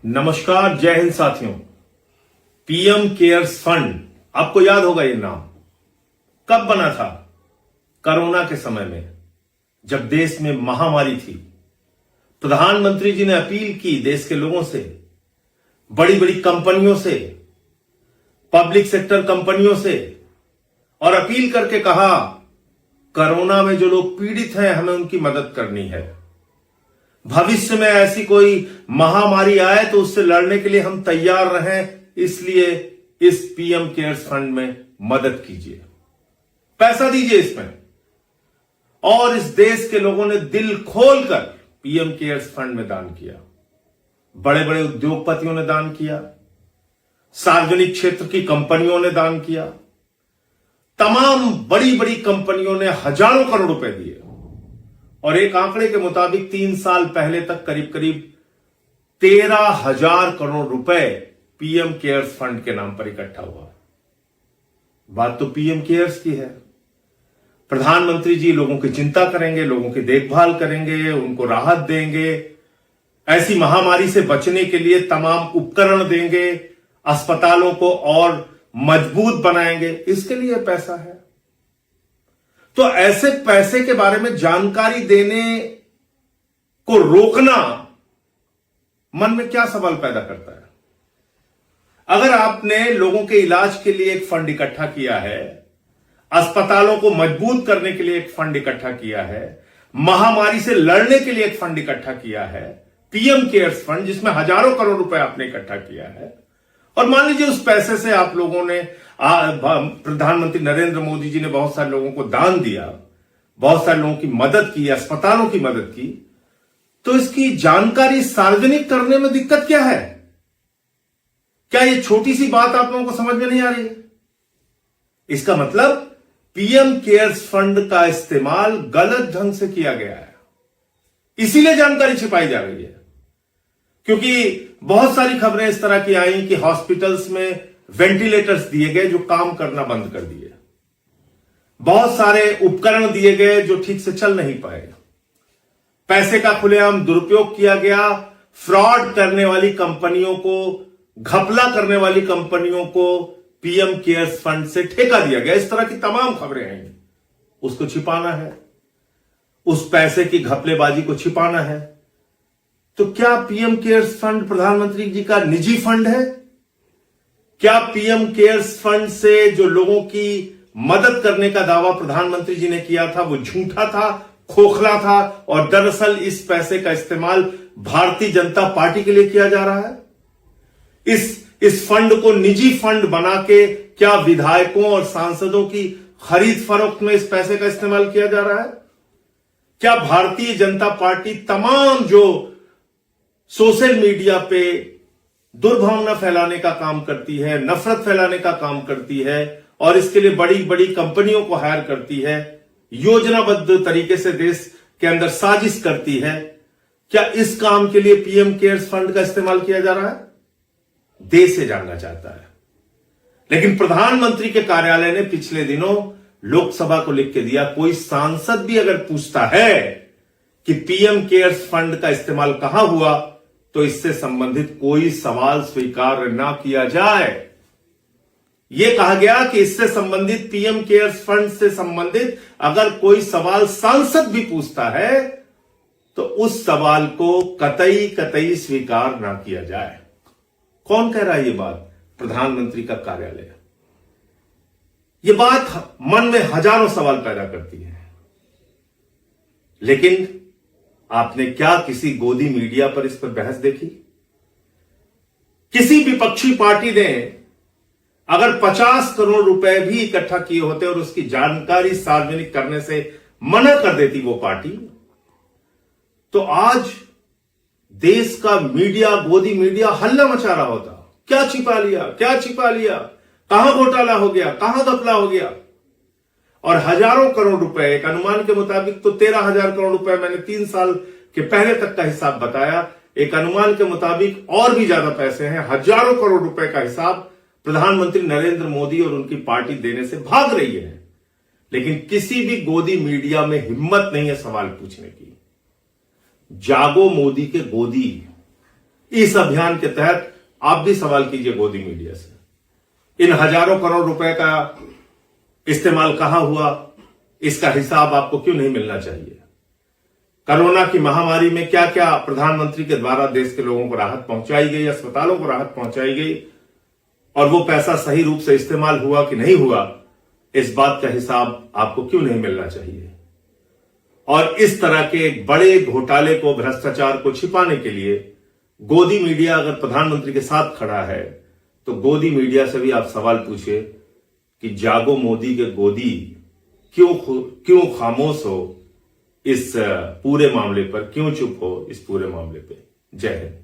नमस्कार, जय हिंद साथियों। पीएम केयर्स फंड, आपको याद होगा ये नाम कब बना था? कोरोना के समय में, जब देश में महामारी थी। प्रधानमंत्री जी ने अपील की देश के लोगों से, बड़ी बड़ी कंपनियों से, पब्लिक सेक्टर कंपनियों से, और अपील करके कहा कोरोना में जो लोग पीड़ित हैं हमें उनकी मदद करनी है। भविष्य में ऐसी कोई महामारी आए तो उससे लड़ने के लिए हम तैयार रहें, इसलिए इस पीएम केयर्स फंड में मदद कीजिए, पैसा दीजिए इसमें। और इस देश के लोगों ने दिल खोलकर पीएम केयर्स फंड में दान किया। बड़े बड़े उद्योगपतियों ने दान किया, सार्वजनिक क्षेत्र की कंपनियों ने दान किया, तमाम बड़ी बड़ी कंपनियों ने हजारों करोड़ रुपए दिए। और एक आंकड़े के मुताबिक 3 साल पहले तक करीब करीब 13,000 करोड़ रुपए पीएम केयर्स फंड के नाम पर इकट्ठा हुआ। बात तो पीएम केयर्स की है। प्रधानमंत्री जी लोगों की चिंता करेंगे, लोगों की देखभाल करेंगे, उनको राहत देंगे, ऐसी महामारी से बचने के लिए तमाम उपकरण देंगे, अस्पतालों को और मजबूत बनाएंगे, इसके लिए पैसा है। तो ऐसे पैसे के बारे में जानकारी देने को रोकना मन में क्या सवाल पैदा करता है? अगर आपने लोगों के इलाज के लिए एक फंड इकट्ठा किया है, अस्पतालों को मजबूत करने के लिए एक फंड इकट्ठा किया है, महामारी से लड़ने के लिए एक फंड इकट्ठा किया है, पीएम केयर्स फंड, जिसमें हजारों करोड़ रुपए आपने इकट्ठा किया है, और मान लीजिए उस पैसे से आप लोगों ने, प्रधानमंत्री नरेंद्र मोदी जी ने बहुत सारे लोगों को दान दिया, बहुत सारे लोगों की मदद की, अस्पतालों की मदद की, तो इसकी जानकारी सार्वजनिक करने में दिक्कत क्या है? क्या ये छोटी सी बात आप लोगों को समझ में नहीं आ रही है? इसका मतलब पीएम केयर्स फंड का इस्तेमाल गलत ढंग से किया गया है, इसीलिए जानकारी छिपाई जा रही है। क्योंकि बहुत सारी खबरें इस तरह की आई कि हॉस्पिटल्स में वेंटिलेटर्स दिए गए जो काम करना बंद कर दिए, बहुत सारे उपकरण दिए गए जो ठीक से चल नहीं पाए, पैसे का खुलेआम दुरुपयोग किया गया, फ्रॉड करने वाली कंपनियों को, घपला करने वाली कंपनियों को पीएम केयर्स फंड से ठेका दिया गया, इस तरह की तमाम खबरें आई। उसको छिपाना है, उस पैसे की घपलेबाजी को छिपाना है। तो क्या पीएम केयर्स फंड प्रधानमंत्री जी का निजी फंड है? क्या पीएम केयर्स फंड से जो लोगों की मदद करने का दावा प्रधानमंत्री जी ने किया था वो झूठा था, खोखला था, और दरअसल इस पैसे का इस्तेमाल भारतीय जनता पार्टी के लिए किया जा रहा है? इस फंड को निजी फंड बना के क्या विधायकों और सांसदों की खरीद फरोख्त में इस पैसे का इस्तेमाल किया जा रहा है? क्या भारतीय जनता पार्टी तमाम जो सोशल मीडिया पे दुर्भावना फैलाने का काम करती है, नफरत फैलाने का काम करती है, और इसके लिए बड़ी बड़ी कंपनियों को हायर करती है, योजनाबद्ध तरीके से देश के अंदर साजिश करती है, क्या इस काम के लिए पीएम केयर्स फंड का इस्तेमाल किया जा रहा है? देश से जानना चाहता है। लेकिन प्रधानमंत्री के कार्यालय ने पिछले दिनों लोकसभा को लिख के दिया, कोई सांसद भी अगर पूछता है कि पीएम केयर्स फंड का इस्तेमाल कहां हुआ, तो इससे संबंधित कोई सवाल स्वीकार ना किया जाए। यह कहा गया कि इससे संबंधित, पीएम केयर्स फंड से संबंधित अगर कोई सवाल सांसद भी पूछता है तो उस सवाल को कतई स्वीकार ना किया जाए। कौन कह रहा है ये बात? प्रधानमंत्री का कार्यालय। यह बात मन में हजारों सवाल पैदा करती है। लेकिन आपने क्या किसी गोदी मीडिया पर इस पर बहस देखी? किसी विपक्षी पार्टी ने अगर 50 करोड़ रुपए भी इकट्ठा किए होते और उसकी जानकारी सार्वजनिक करने से मना कर देती वो पार्टी, तो आज देश का मीडिया, गोदी मीडिया हल्ला मचा रहा होता। क्या छिपा लिया, क्या छिपा लिया, कहां घोटाला हो गया, कहां घपला हो गया। और हजारों करोड़ रुपए, एक अनुमान के मुताबिक तो 13,000 करोड़ रुपए, मैंने 3 साल के पहले तक का हिसाब बताया, एक अनुमान के मुताबिक और भी ज्यादा पैसे हैं, हजारों करोड़ रुपए का हिसाब प्रधानमंत्री नरेंद्र मोदी और उनकी पार्टी देने से भाग रही है। लेकिन किसी भी गोदी मीडिया में हिम्मत नहीं है सवाल पूछने की। जागो मोदी के गोदी, इस अभियान के तहत आप भी सवाल कीजिए गोदी मीडिया से। इन हजारों करोड़ रुपए का इस्तेमाल कहां हुआ, इसका हिसाब आपको क्यों नहीं मिलना चाहिए? कोरोना की महामारी में क्या क्या प्रधानमंत्री के द्वारा देश के लोगों को राहत पहुंचाई गई, अस्पतालों को राहत पहुंचाई गई, और वो पैसा सही रूप से इस्तेमाल हुआ कि नहीं हुआ, इस बात का हिसाब आपको क्यों नहीं मिलना चाहिए? और इस तरह के एक बड़े घोटाले को, भ्रष्टाचार को छिपाने के लिए गोदी मीडिया अगर प्रधानमंत्री के साथ खड़ा है, तो गोदी मीडिया से भी आप सवाल पूछिए कि जागो मोदी के गोदी क्यों खामोश हो इस पूरे मामले पर, क्यों चुप हो इस पूरे मामले पे। जय हिंद।